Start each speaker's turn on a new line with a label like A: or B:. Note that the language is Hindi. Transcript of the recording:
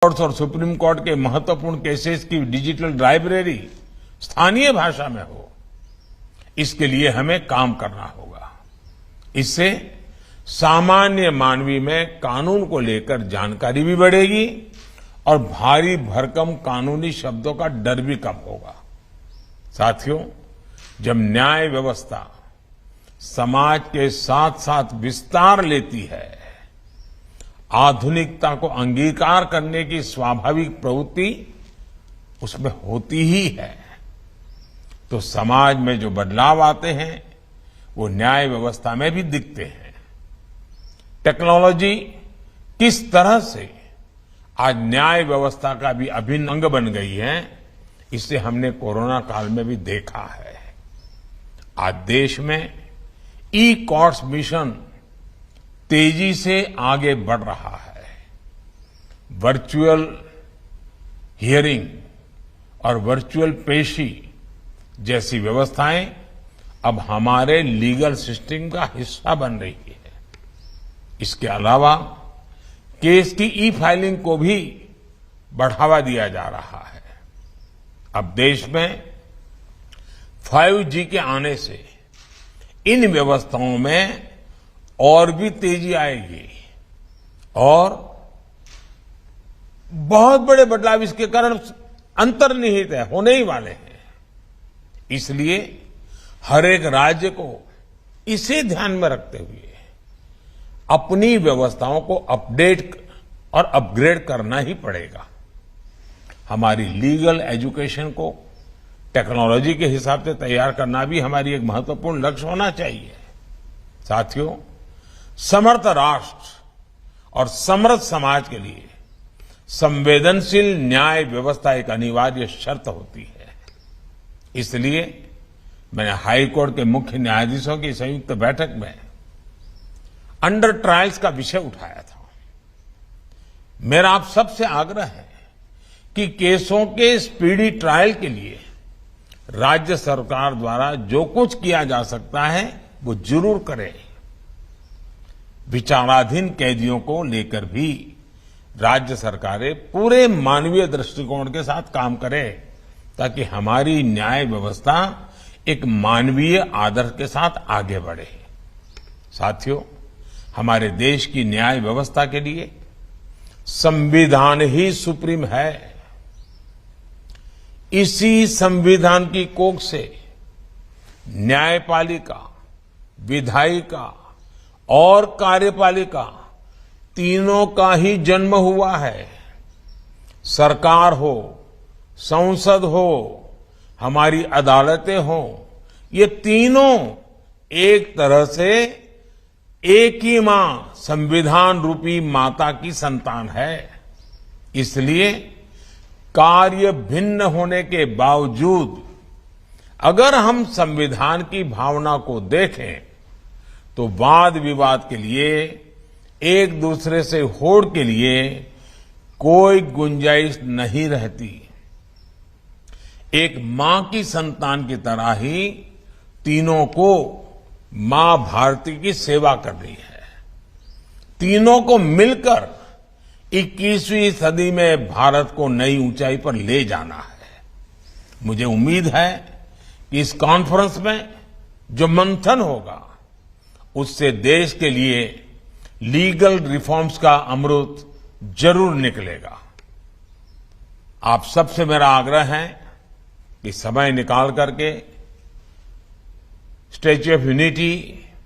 A: कोर्ट्स और सुप्रीम कोर्ट के महत्वपूर्ण केसेस की डिजिटल लाइब्रेरी स्थानीय भाषा में हो, इसके लिए हमें काम करना होगा। इससे सामान्य मानवी में कानून को लेकर जानकारी भी बढ़ेगी और भारी भरकम कानूनी शब्दों का डर भी कम होगा। साथियों, जब न्याय व्यवस्था समाज के साथ साथ विस्तार लेती है, आधुनिकता को अंगीकार करने की स्वाभाविक प्रवृत्ति उसमें होती ही है, तो समाज में जो बदलाव आते हैं वो न्याय व्यवस्था में भी दिखते हैं। टेक्नोलॉजी किस तरह से आज न्याय व्यवस्था का भी अभिन्न अंग बन गई है, इसे हमने कोरोना काल में भी देखा है। आज देश में ई कोर्ट्स मिशन तेजी से आगे बढ़ रहा है। वर्चुअल हियरिंग और वर्चुअल पेशी जैसी व्यवस्थाएं अब हमारे लीगल सिस्टम का हिस्सा बन रही है। इसके अलावा केस की ई फाइलिंग को भी बढ़ावा दिया जा रहा है। अब देश में 5G के आने से इन व्यवस्थाओं में और भी तेजी आएगी और बहुत बड़े बदलाव इसके कारण अंतर्निहित है, होने ही वाले हैं। इसलिए हर एक राज्य को इसे ध्यान में रखते हुए अपनी व्यवस्थाओं को अपडेट और अपग्रेड करना ही पड़ेगा। हमारी लीगल एजुकेशन को टेक्नोलॉजी के हिसाब से तैयार करना भी हमारी एक महत्वपूर्ण लक्ष्य होना चाहिए। साथियों, समर्थ राष्ट्र और समृद्ध समाज के लिए संवेदनशील न्याय व्यवस्था एक अनिवार्य शर्त होती है। इसलिए मैंने हाईकोर्ट के मुख्य न्यायाधीशों की संयुक्त बैठक में अंडर ट्रायल्स का विषय उठाया था। मेरा आप सबसे आग्रह है कि केसों के स्पीडी ट्रायल के लिए राज्य सरकार द्वारा जो कुछ किया जा सकता है वो जरूर करें। विचाराधीन कैदियों को लेकर भी राज्य सरकारें पूरे मानवीय दृष्टिकोण के साथ काम करें ताकि हमारी न्याय व्यवस्था एक मानवीय आदर्श के साथ आगे बढ़े। साथियों, हमारे देश की न्याय व्यवस्था के लिए संविधान ही सुप्रीम है। इसी संविधान की कोख से न्यायपालिका, विधायिका और कार्यपालिका तीनों का ही जन्म हुआ है। सरकार हो, संसद हो, हमारी अदालतें हो, ये तीनों एक तरह से एक ही मां, संविधान रूपी माता की संतान है। इसलिए कार्य भिन्न होने के बावजूद अगर हम संविधान की भावना को देखें तो वाद विवाद के लिए, एक दूसरे से होड़ के लिए कोई गुंजाइश नहीं रहती। एक मां की संतान की तरह ही तीनों को मां भारती की सेवा करनी है। तीनों को मिलकर 21वीं सदी में भारत को नई ऊंचाई पर ले जाना है। मुझे उम्मीद है कि इस कॉन्फ्रेंस में जो मंथन होगा उससे देश के लिए लीगल रिफॉर्म्स का अमृत जरूर निकलेगा। आप सबसे मेरा आग्रह है कि समय निकाल करके स्टैच्यू ऑफ यूनिटी